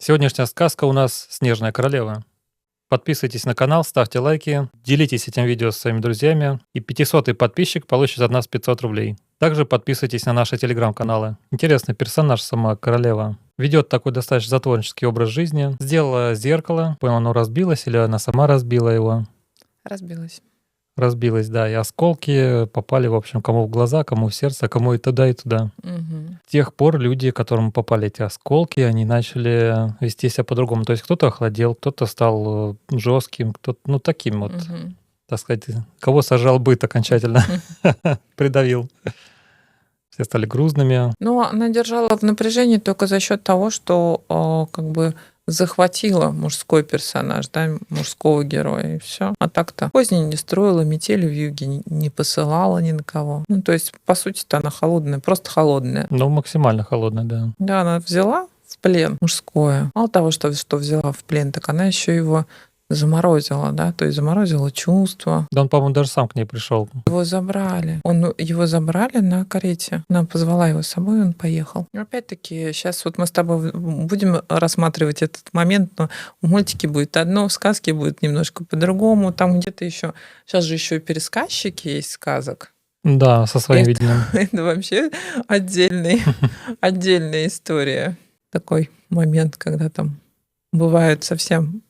Сегодняшняя сказка у нас «Снежная королева». Подписывайтесь на канал, ставьте лайки, делитесь этим видео с своими друзьями, и 500-й подписчик получит от нас 500 рублей. Также подписывайтесь на наши телеграм-каналы. Интересный персонаж сама королева. Ведет такой достаточно затворнический образ жизни. Сделала зеркало, понял, оно разбилось, или она сама разбила его. Разбилась. Разбилось, да, и осколки попали, в общем, кому в глаза, кому в сердце, а кому и туда, и туда. Мгм. С тех пор люди, которым попали эти осколки, они начали вести себя по-другому. То есть кто-то охладел, кто-то стал жестким, кто-то, ну, таким вот, Мгм. так сказать, кого сожрал быт окончательно, придавил. Все стали грузными. Но она держала в напряжении только за счет того, что как бы захватила мужской персонаж, да, мужского героя, и все. А так-то козни не строила, метели в юге не посылала ни на кого. Ну, то есть, по сути-то она холодная, просто холодная. Ну, максимально холодный, да. Да, она взяла в плен мужское. Мало того, что взяла в плен, так она еще его заморозила, да, то есть заморозила чувства. Да он, по-моему, даже сам к ней пришел. Его забрали. Его забрали на карете. Она позвала его с собой, и он поехал. Но опять-таки, сейчас вот мы с тобой будем рассматривать этот момент, но в мультике будет одно, в сказке будет немножко по-другому. Там где-то еще... Сейчас же еще и пересказчики есть сказок. Да, со своим Это- видением. Это вообще отдельная история. Такой момент, когда там бывают совсем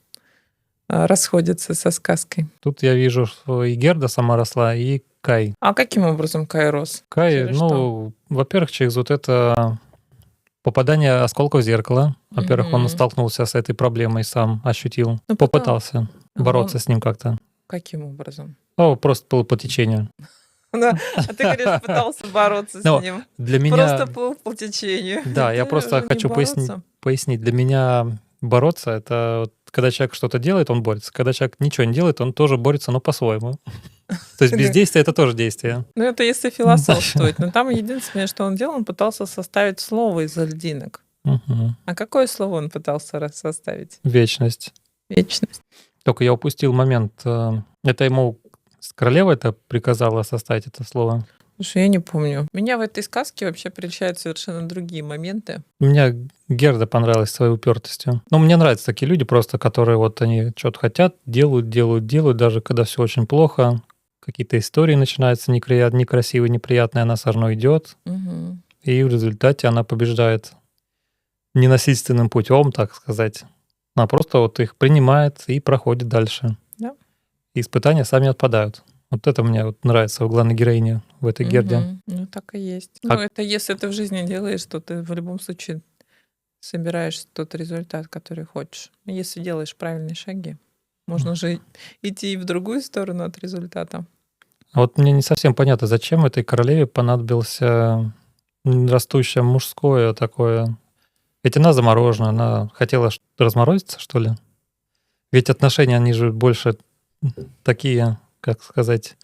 расходятся со сказкой. Тут я вижу, что и Герда сама росла, и Кай. А каким образом Кай рос? Кай, Через что? ну, во-первых, через вот это попадание осколка в зеркало. Во-первых, он Мгм. столкнулся с этой проблемой, сам ощутил, Ну, попытался бороться Ага. с ним как-то. Каким образом? Ну, просто плыл по течению. Да, а ты говоришь, пытался бороться с Но ним. для Просто меня, плыл по течению. да, я Это просто уже не хочу бороться. пояснить. Для меня бороться — это вот когда человек что-то делает, он борется. Когда человек ничего не делает, он тоже борется, но по-своему. То есть бездействие — это тоже действие. Ну, это если философствовать. Но там единственное, что он делал, он пытался составить слово из льдинок. Мгм. А какое слово он пытался составить? Вечность. Вечность. Только я упустил момент. Это ему королева это приказала составить это слово. Слушай, я не помню. Меня в этой сказке вообще прельщают совершенно другие моменты. Мне Герда понравилась своей упертостью. Ну, мне нравятся такие люди просто, которые вот они что-то хотят, делают, даже когда все очень плохо. Какие-то истории начинаются некрасивые, неприятные, она все равно идет, Мгм. и в результате она побеждает ненасильственным путем, так сказать. Она просто вот их принимает и проходит дальше. Да. И испытания сами отпадают. Вот это мне вот нравится у главной героини в этой Герде. Мгм. Ну, так и есть. А- Ну, это если ты в жизни делаешь, то ты в любом случае собираешь тот результат, который хочешь. Если делаешь правильные шаги, можно же идти и в другую сторону от результата. А вот мне не совсем понятно, зачем этой королеве понадобился растущее мужское такое. Ведь она заморожена, она хотела разморозиться, что ли? Ведь отношения, они же больше такие, как сказать,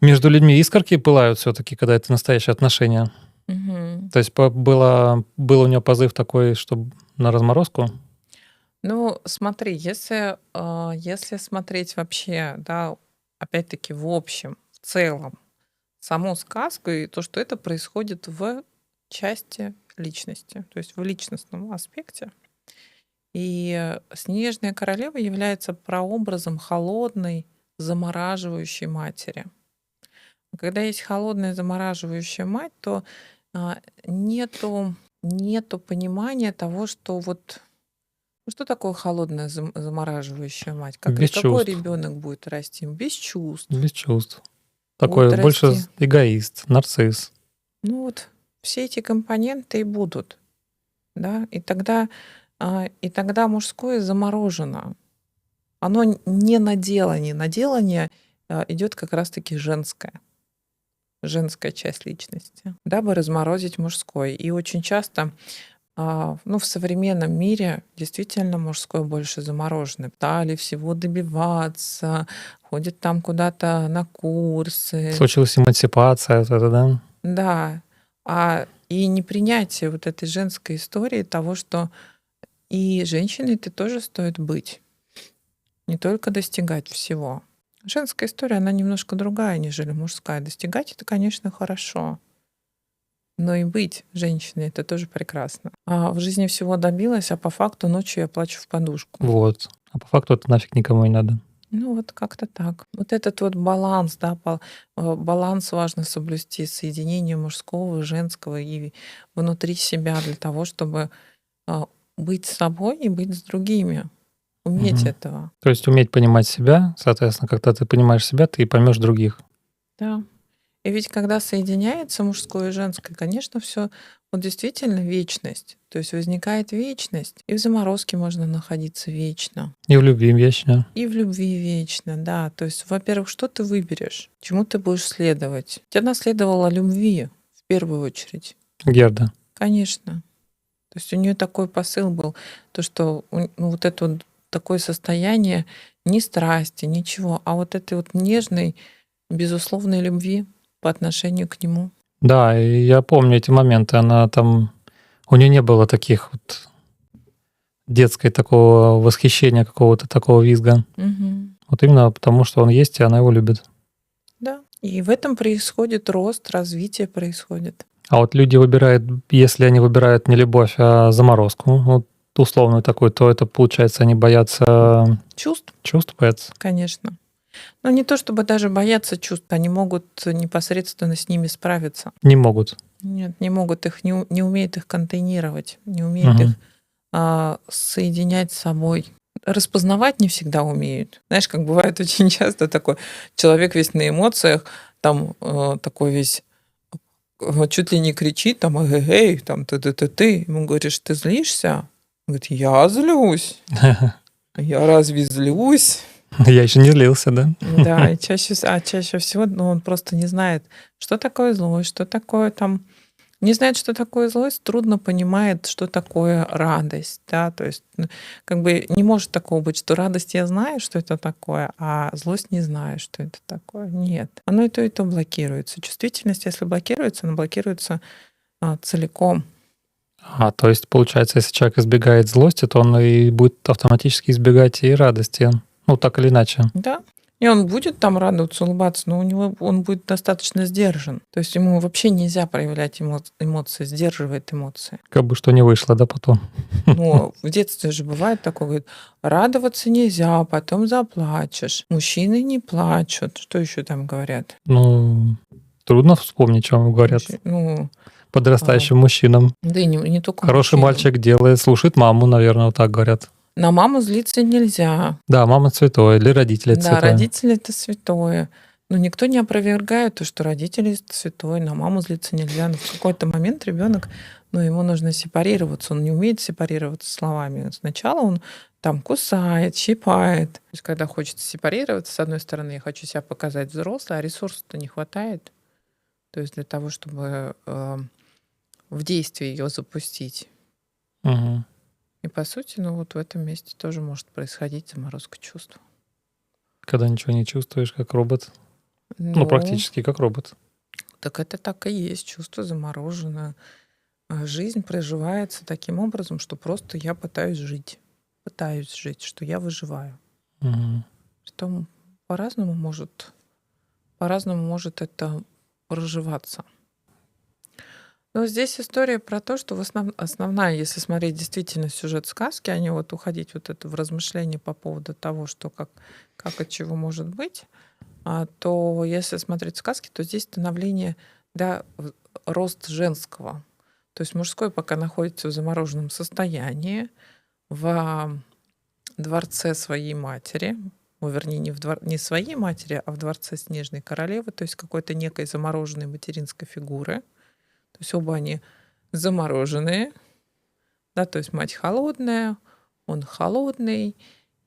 между людьми искорки пылают все-таки, когда это настоящие отношения. Мгм. То есть был у нее позыв такой, чтобы на разморозку. Ну, смотри, если смотреть вообще, да, опять-таки в общем, в целом, саму сказку и то, что это происходит в части личности, то есть в личностном аспекте. И Снежная королева является прообразом холодной, замораживающей матери. Когда есть холодная, замораживающая мать, то нету понимания того, что вот ну, что такое холодная, замораживающая мать? Без Какой чувств. ребенок будет расти? Без чувств. Без чувств. Будет Такой больше расти. эгоист, нарцисс. Ну вот все эти компоненты и будут, да, и тогда мужское заморожено. Оно не на делание. На делание идет как раз-таки женская часть личности, дабы разморозить мужской. И очень часто в современном мире действительно мужское больше заморожено. Пытали всего добиваться, ходит там куда-то на курсы. Случилась эмансипация, вот это, да? Да. И непринятие вот этой женской истории того, что и женщиной ты тоже стоит быть, не только достигать всего. Женская история, она немножко другая, нежели мужская. Достигать — это, конечно, хорошо. но и быть женщиной — это тоже прекрасно. А в жизни всего добилась, а по факту ночью я плачу в подушку. Вот. А по факту это нафиг никому не надо. Ну, вот как-то так. Вот этот вот баланс, да, баланс важно соблюсти, соединение мужского и женского и внутри себя для того, чтобы а, быть собой и быть с другими. Уметь Мгм. этого. То есть уметь понимать себя, соответственно, когда ты понимаешь себя, ты поймешь других. Да. И ведь когда соединяется мужское и женское, конечно, все вот действительно вечность. То есть возникает вечность, и в заморозке можно находиться вечно, И в любви вечно. и в любви вечно, да. То есть, во-первых, что ты выберешь, чему ты будешь следовать. Она следовала любви в первую очередь, Герда. конечно. То есть у нее такой посыл был, то, что ну, вот это вот такое состояние ни страсти, ничего, а вот этой вот нежной, безусловной любви по отношению к нему. Да, и я помню эти моменты. Она там... У нее не было таких вот детской такого восхищения, какого-то такого визга. Мгм. Вот именно потому, что он есть, и она его любит. Да. И в этом происходит рост, развитие происходит. А вот люди выбирают, если они выбирают не любовь, а заморозку, вот условную такую, то это, получается, они боятся Чувств, чувств, боятся. конечно. Но не то чтобы даже бояться чувств, они могут непосредственно с ними справиться. Не могут. Нет, не могут их, не умеют их контейнировать, не умеют их Мгм. соединять с собой. Распознавать не всегда умеют. Знаешь, как бывает очень часто такой человек весь на эмоциях, там такой весь чуть ли не кричит, там, эй, там, ты. Ему говоришь, ты злишься? Он говорит, я злюсь. Я разве злюсь? Я еще не злился, да? Да, и чаще всего он просто не знает, что такое злость, что такое там. Не знает, что такое злость, трудно понимает, что такое радость. Да? То есть как бы не может такого быть, что радость я знаю, что это такое, а злость не знаю, что это такое. Нет. Оно и то блокируется. Чувствительность, если блокируется, она блокируется целиком. То есть, получается, если человек избегает злости, то он и будет автоматически избегать и радости. Ну, так или иначе. Да. И он будет там радоваться, улыбаться, но у него он будет достаточно сдержан. То есть ему вообще нельзя проявлять эмоции, сдерживает эмоции. Как бы что ни вышло, да, потом. Ну, в детстве же бывает такое, говорит, радоваться нельзя, потом заплачешь. Мужчины не плачут. Что еще там говорят? Ну, трудно вспомнить, о чем говорят Ну, подрастающим мужчинам. да и не только Хороший мужчинам. мальчик делает, слушает маму, наверное, вот так говорят. На маму злиться нельзя. Да, мама святой, или родители Да, святой. родители это святое. Но никто не опровергает то, что родители это святое, на маму злиться нельзя. Но в какой-то момент ребенок, ну, ему нужно сепарироваться. Он не умеет сепарироваться словами. Сначала он там кусает, щипает. То есть, когда хочется сепарироваться, с одной стороны, я хочу себя показать взрослой, а ресурсов-то не хватает. То есть для того, чтобы в действие ее запустить. Мгм. И по сути, ну вот в этом месте тоже может происходить заморозка чувств. Когда ничего не чувствуешь, как робот. Ну, Ну, практически как робот. так это так и есть, чувство заморожено. А жизнь проживается таким образом, что просто я пытаюсь жить, что я выживаю. Мгм. Притом по-разному может это проживаться. Но здесь история про то, что основная, если смотреть действительно сюжет сказки, а не вот уходить вот это в размышления по поводу того, что как от чего может быть, то если смотреть сказки, то здесь становление, да, рост женского. То есть мужской пока находится в замороженном состоянии, в дворце своей матери, вернее, не своей матери, а в дворце Снежной королевы, то есть какой-то некой замороженной материнской фигуры. То есть оба они замороженные, да, то есть мать холодная, он холодный,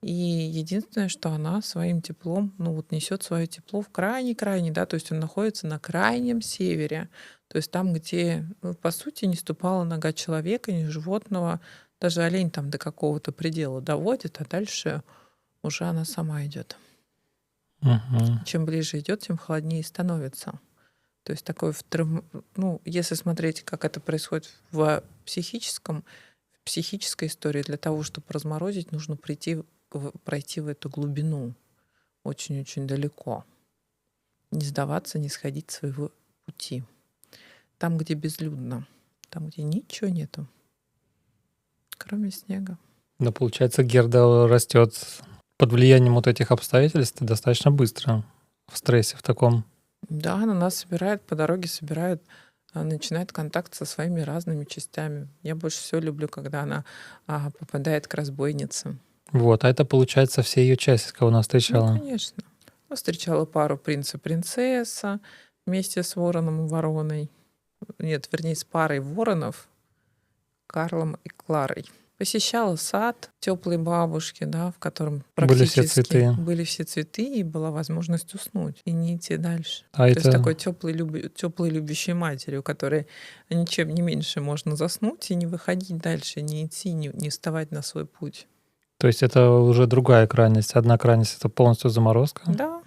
и единственное, что она своим теплом, ну вот несет свое тепло в крайне-крайне, да, то есть он находится на крайнем севере, то есть там, где, ну, по сути, не ступала нога человека, ни животного, даже олень там до какого-то предела доводит, а дальше уже она сама идет. Мгм. Чем ближе идет, тем холоднее становится. То есть такой, ну, если смотреть, как это происходит в психической истории, для того, чтобы разморозить, нужно пройти в эту глубину очень-очень далеко. Не сдаваться, не сходить с своего пути. там, где безлюдно, там, где ничего нету, кроме снега. Но получается, Герда растет под влиянием вот этих обстоятельств достаточно быстро, в стрессе в таком. Да, она нас собирает, по дороге собирает, начинает контакт со своими разными частями. Я больше всего люблю, когда она попадает к разбойнице. Вот, а это, получается, все ее части, кого она Ну, встречала. конечно. Она встречала пару принца-принцесса вместе с вороном и вороной. Нет, вернее, с парой воронов, Карлом и Кларой. Посещала сад теплой бабушки, да, в котором Были все практически цветы. были все цветы, и была возможность уснуть и не идти дальше. А То есть это, такой теплой любящей матери, у которой ничем не меньше можно заснуть и не выходить дальше, не идти, не вставать на свой путь. то есть это уже другая крайность. Одна крайность — это полностью заморозка, Да,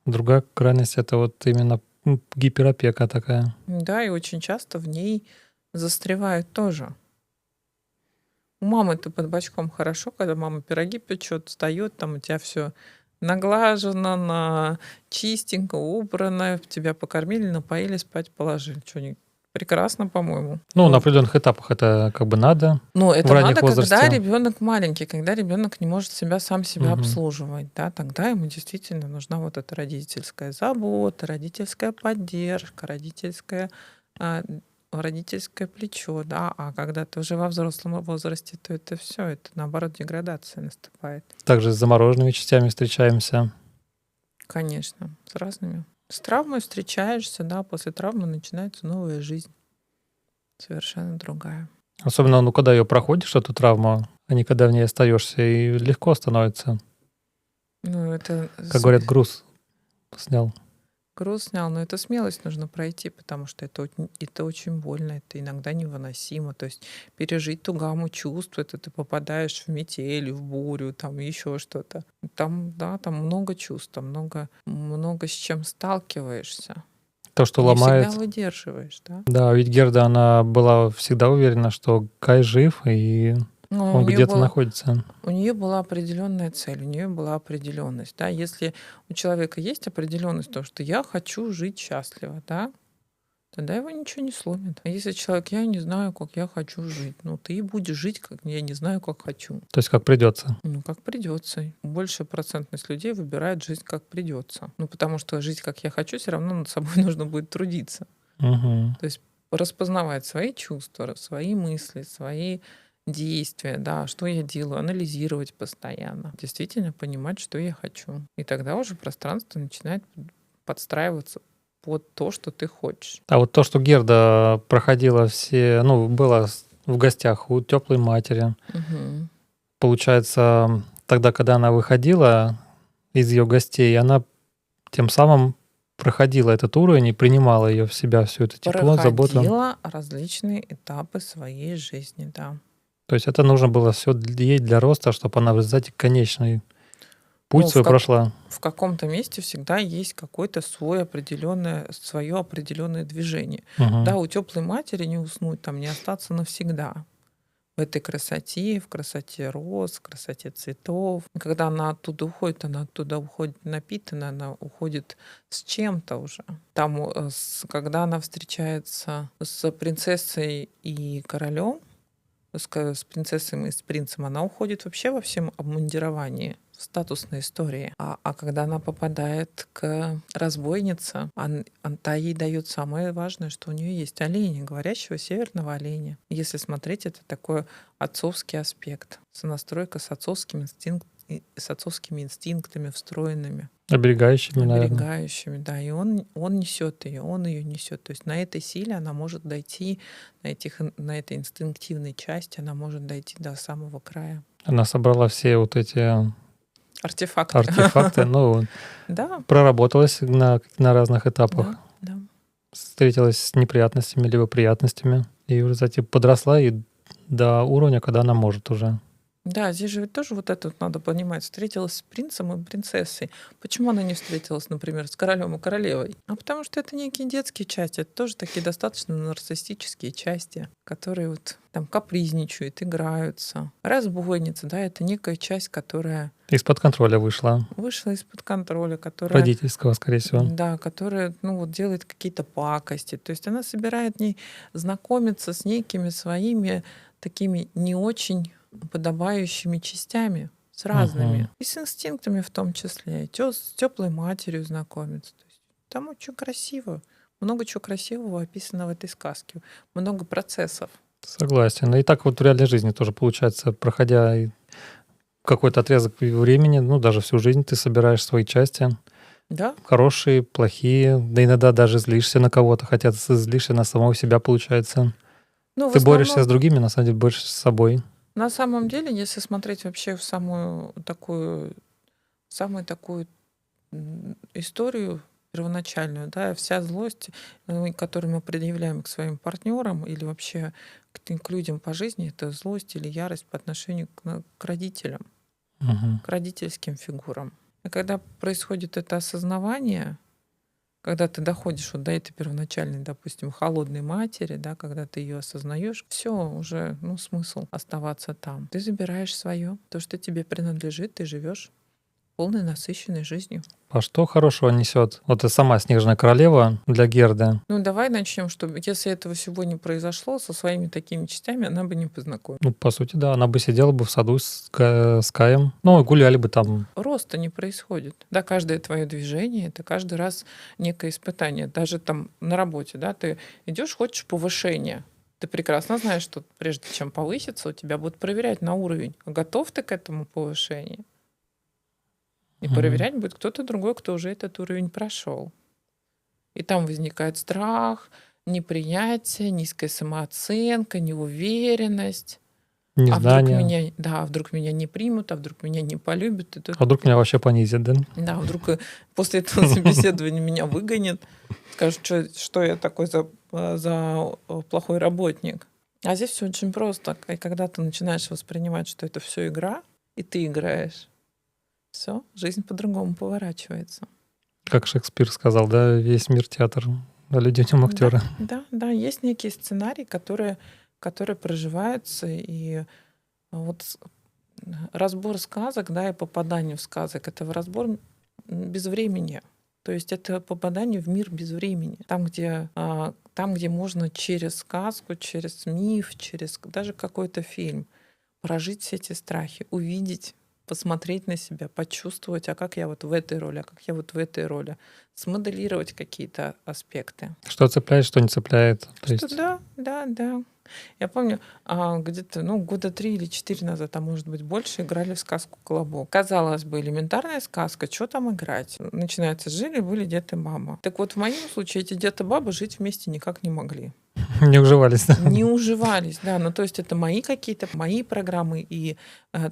другая крайность — это вот именно гиперопека такая. да, и очень часто в ней застревают тоже. У мамы ты под бочком хорошо, когда мама пироги печет, встает, там у тебя все наглажено, чистенько, убрано, тебя покормили, напоили, спать положили. Что, прекрасно, по-моему. Ну, на определенных этапах это как бы надо. Ну, В это ранних надо, когда возрасте. ребенок маленький, когда ребенок не может сам себя Мгм. обслуживать, да, тогда ему действительно нужна вот эта родительская забота, родительская поддержка, родительское плечо, да, а когда ты уже во взрослом возрасте, то это все, это наоборот деградация наступает. Также с замороженными частями встречаемся. Конечно, с разными. С травмой встречаешься, да, после травмы начинается новая жизнь, совершенно другая. Особенно, ну, когда ее проходишь, эту травму, а не когда в ней остаешься, и легко становится. Ну, это Как говорят, груз снял. груз снял, но это смелость нужно пройти, потому что это очень больно, это иногда невыносимо. То есть пережить ту гамму чувств, это ты попадаешь в метель, в бурю, там еще что-то. Там, да, там много чувств, там много с чем сталкиваешься. То, что Не ломает. всегда выдерживаешь, да. Да, ведь Герда, она была всегда уверена, что Кай жив, и Но он где-то находится. у нее была определенная цель, у нее была определенность. Да? Если у человека есть определенность, то, что я хочу жить счастливо, да, тогда его ничего не сломит. А если человек, я не знаю, как я хочу жить, ну ты и будешь жить, как я не знаю, как хочу. То есть как придется. Ну, как придется. Большая процентность людей выбирает жить как придется. Ну, потому что жить как я хочу, все равно над собой нужно будет трудиться. Угу. То есть распознавать свои чувства, свои мысли, свои действия, да, что я делаю, анализировать постоянно, действительно понимать, что я хочу. И тогда уже пространство начинает подстраиваться под то, что ты хочешь. А вот то, что Герда проходила все, ну, была в гостях у теплой матери, Мгм. получается, тогда, когда она выходила из ее гостей, она тем самым проходила этот уровень и принимала ее в себя, всю эту тепло, заботу. Проходила различные этапы своей жизни, да. То есть это нужно было все ей для роста, чтобы она в результате конечный путь Ну, свой прошла. в каком-то месте всегда есть какое-то свое определенное движение. Мгм. Да, у теплой матери не уснуть, там не остаться навсегда. В этой красоте, в красоте роз, в красоте цветов. И когда она оттуда уходит напитанная, она уходит с чем-то уже. Там, когда она встречается с принцессой и королем, с принцессой и с принцем, она уходит вообще во всем обмундировании, в статусной истории. А когда она попадает к разбойнице, та ей дает самое важное, что у нее есть олени, говорящего северного оленя. Если смотреть, это такой отцовский аспект, сонастройка с отцовскими инстинктами встроенными. Оберегающими, наверное. Оберегающими, да. И он несет ее, он ее несет. То есть на этой силе она может дойти, на этой инстинктивной части она может дойти до самого края. Она собрала все вот эти Артефакты. ну, Да, проработалась на разных этапах, да. встретилась с неприятностями либо приятностями, и в результате подросла и до уровня, когда она может уже Да, здесь же ведь тоже вот это вот надо понимать. Встретилась с принцем и принцессой. Почему она не встретилась, например, с королем и королевой? А потому что это некие детские части, это тоже такие достаточно нарциссические части, которые вот там капризничают, играются. Разбойница, да, это некая часть, которая Из-под контроля вышла. вышла из-под контроля, которая, Родительского, скорее всего. да, которая, ну вот делает какие-то пакости. То есть она собирает не знакомиться с некими своими такими не очень подобающими частями, с разными. Мгм. И с инстинктами в том числе. И с теплой матерью знакомиться. То есть там очень красиво. Много чего красивого описано в этой сказке. Много процессов. Согласен. И так вот в реальной жизни тоже получается, проходя какой-то отрезок времени, ну, даже всю жизнь ты собираешь свои части. Да? Хорошие, плохие, да иногда даже злишься на кого-то, хотя ты злишься на самого себя, получается. Ну, в Ты борешься с основном, другими, на самом деле борешься с собой. на самом деле, если смотреть вообще в самую такую историю первоначальную, да, вся злость, которую мы предъявляем к своим партнерам или вообще к людям по жизни, это злость или ярость по отношению к родителям, Мгм. к родительским фигурам. И когда происходит это осознавание, когда ты доходишь вот до этой первоначальной, допустим, холодной матери, да, когда ты ее осознаешь, все уже, ну, смысл оставаться там. Ты забираешь свое, то, что тебе принадлежит, ты живешь полной насыщенной жизнью. А что хорошего несет? Вот и сама Снежная королева для Герды. Ну, давай начнем, чтобы если этого всего не произошло, со своими такими частями она бы не познакомилась. Ну, по сути, да, она бы сидела бы в саду с Каем. Ну, и гуляли бы там. Роста не происходит. Да, каждое твое движение это каждый раз некое испытание. Даже там на работе, да, ты идешь, хочешь повышения. Ты прекрасно знаешь, что прежде чем повыситься, у тебя будут проверять на уровень. Готов ты к этому повышению? И Мгм. проверять будет кто-то другой, кто уже этот уровень прошел. И там возникает страх, неприятие, низкая самооценка, неуверенность. А вдруг Незнание. меня не примут, а вдруг меня не полюбят. И тут, А вдруг меня вообще понизят, да? да, вдруг после этого собеседования меня выгонят, скажут, что я такой за плохой работник. А здесь все очень просто. И когда ты начинаешь воспринимать, что это все игра, и ты играешь, все, жизнь по-другому поворачивается. Как Шекспир сказал, да, весь мир театр, а люди в нем Да, актеры. да, есть некие сценарии, которые проживаются, и вот разбор сказок, да, и попадание в сказок — это разбор без времени. То есть это попадание в мир без времени. Там, где можно через сказку, через миф, через даже какой-то фильм прожить все эти страхи, увидеть, посмотреть на себя, почувствовать, а как я вот в этой роли, а как я вот в этой роли, смоделировать какие-то аспекты. Что цепляет, что не цепляет. То Что есть, да. Я помню, где-то, года 3 или 4 назад, а может быть больше, играли в сказку «Колобок». Казалось бы, элементарная сказка, что там играть? Начинается: жили-были дед и баба. Так вот, в моем случае эти дед и баба жить вместе никак не могли. не уживались. Не уживались, да. Ну, то есть это мои программы, и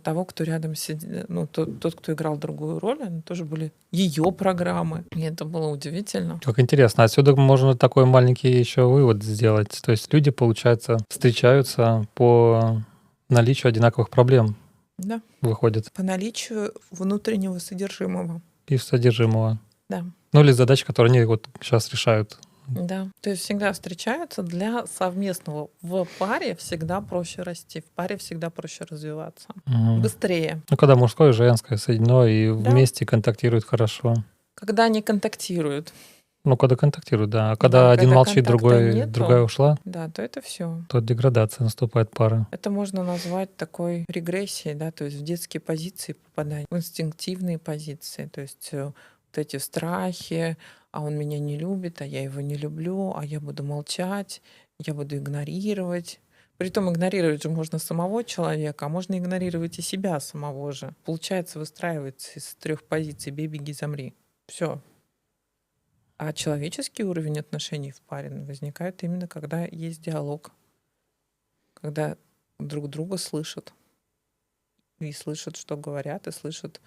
того, кто рядом сидел, ну, тот, кто играл другую роль, они тоже были ее программы. И это было удивительно. Как интересно. Отсюда можно такой маленький еще вывод сделать. То есть люди, получается, встречаются по наличию одинаковых проблем, Да. выходит, По наличию внутреннего содержимого. и содержимого. Да. Ну или задач, которые они вот сейчас решают. Да. То есть всегда встречаются для совместного. В паре всегда проще расти, в паре всегда проще развиваться. Мгм. Быстрее. Ну, когда мужское и женское соединено и Да. вместе контактируют хорошо. Когда они контактируют, Ну, когда контактируют, да. А когда да, один когда молчит, контакта нету, другая ушла, да, то это все. то деградация наступает пары. Это можно назвать такой регрессией, да, то есть в детские позиции попадать, в инстинктивные позиции, то есть вот эти страхи, а он меня не любит, а я его не люблю, а я буду молчать, я буду игнорировать. Притом игнорировать же можно самого человека, а можно игнорировать и себя самого же. Получается, выстраивается из 3 позиций: бей, беги, замри. Все. А человеческий уровень отношений в паре возникает именно когда есть диалог, когда друг друга слышат, и слышат, что говорят, и слышат,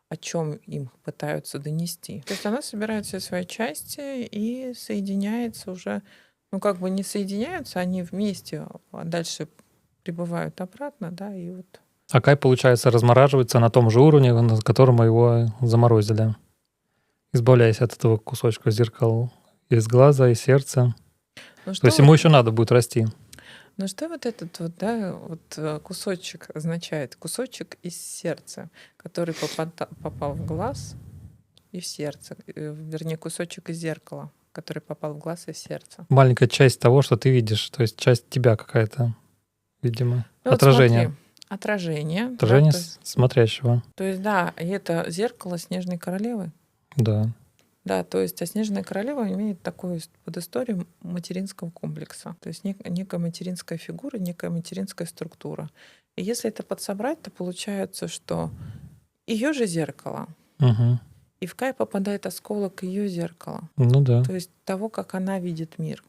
о чем им пытаются донести. То есть она собирает все свои части и соединяется уже, ну как бы не соединяются, они вместе, а дальше прибывают обратно, да, и вот. А кай, получается, размораживается на том же уровне, на котором мы его заморозили, избавляясь от этого кусочка зеркал из глаза и сердца. Ну То есть что ему вот, еще надо будет расти. ну что вот этот вот, да, вот кусочек означает? Кусочек из сердца, который попал в глаз и в сердце. Вернее, кусочек из зеркала, который попал в глаз и в сердце. Маленькая часть того, что ты видишь, то есть часть тебя какая-то, видимо. Ну вот смотри, Отражение. отражение, да, Отражение смотрящего. то есть, да, и это зеркало Снежной королевы. Да. Да, то есть, а Снежная королева имеет такую подисторию материнского комплекса. То есть некая материнская фигура, некая материнская структура. И если это подсобрать, то получается, что ее же зеркало, Угу. и в Кай попадает осколок ее зеркала. Ну да. То есть того, как она видит мир.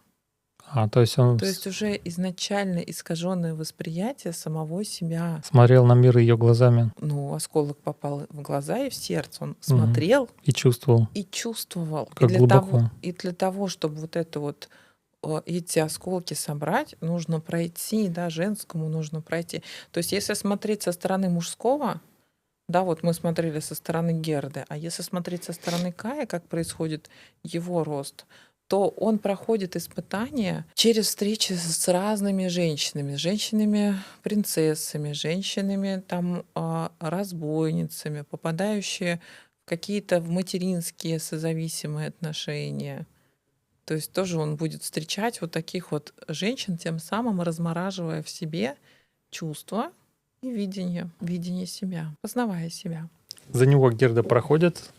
То есть он То есть уже изначально искаженное восприятие самого себя. смотрел на мир ее глазами Ну, осколок попал в глаза и в сердце. Он смотрел и чувствовал, и чувствовал. как глубоко. И для того, чтобы вот это вот эти осколки собрать, нужно пройти, да, женскому нужно пройти. То есть если смотреть со стороны мужского, да, вот мы смотрели со стороны Герды, а если смотреть со стороны Кая, как происходит его рост, то он проходит испытания через встречи с разными женщинами-принцессами, женщинами там разбойницами, попадающие в какие-то материнские созависимые отношения. То есть тоже он будет встречать вот таких вот женщин, тем самым размораживая в себе чувства и видение себя, познавая себя. За него Герда проходит,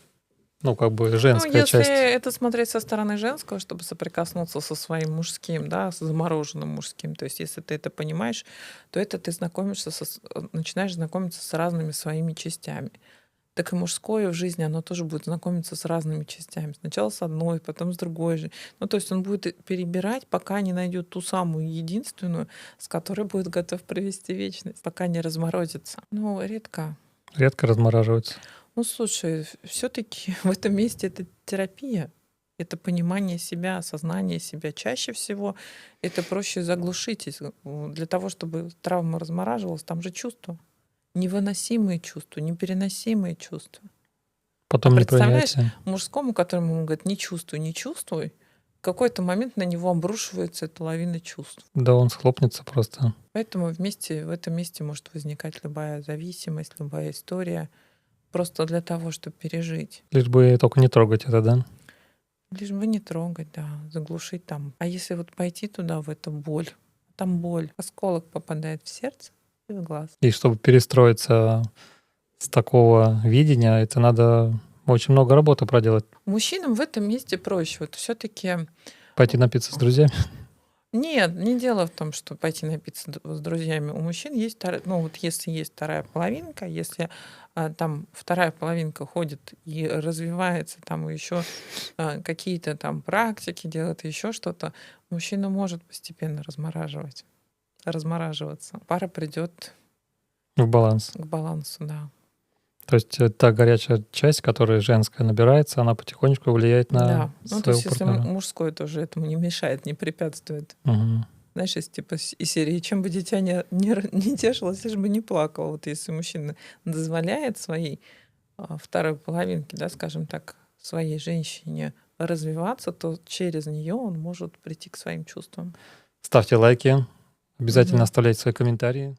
как бы Ну, женская если часть. это смотреть со стороны женского, чтобы соприкоснуться со своим мужским, да, с замороженным мужским, то есть если ты это понимаешь, то это ты начинаешь знакомиться с разными своими частями. Так и мужское в жизни, оно тоже будет знакомиться с разными частями. Сначала с одной, потом с другой же. Ну, то есть он будет перебирать, пока не найдет ту самую единственную, с которой будет готов провести вечность, пока не разморозится. Ну, редко. Редко размораживается. Ну, слушай, все-таки в этом месте это терапия. Это понимание себя, осознание себя. Чаще всего это проще заглушить. Для того, чтобы травма размораживалась, там же чувства. Невыносимые чувства, непереносимые чувства. Потом представляешь, непринятие. мужскому, которому он говорит, не чувствуй, не чувствуй, в какой-то момент на него обрушивается эта лавина чувств. Да, он схлопнется просто. Поэтому в этом месте может возникать любая зависимость, любая история, просто для того, чтобы пережить. Лишь бы только не трогать это, да? Лишь бы не трогать, да, заглушить там. А если вот пойти туда, в эту боль, там боль, осколок попадает в сердце и в глаз. И чтобы перестроиться с такого видения, это надо очень много работы проделать. Мужчинам в этом месте проще. Вот все-таки Пойти напиться с друзьями. нет, не дело в том, что пойти напиться с друзьями. У мужчин есть, ну вот если есть вторая половинка, если там вторая половинка ходит и развивается, там еще какие-то там практики делает, еще что-то, мужчина может постепенно размораживаться. Пара придет В баланс. к балансу, да. То есть та горячая часть, которая женская набирается, она потихонечку влияет на Да. Ну, то своего есть, если партнера. мужской тоже этому не мешает, не препятствует. Мгм. Знаешь, из типа из серии «Чем бы дитя не тешилось, лишь бы не плакало». Вот если мужчина дозволяет своей второй половинке, да, скажем так, своей женщине развиваться, то через нее он может прийти к своим чувствам. Ставьте лайки, обязательно Мгм. оставляйте свои комментарии.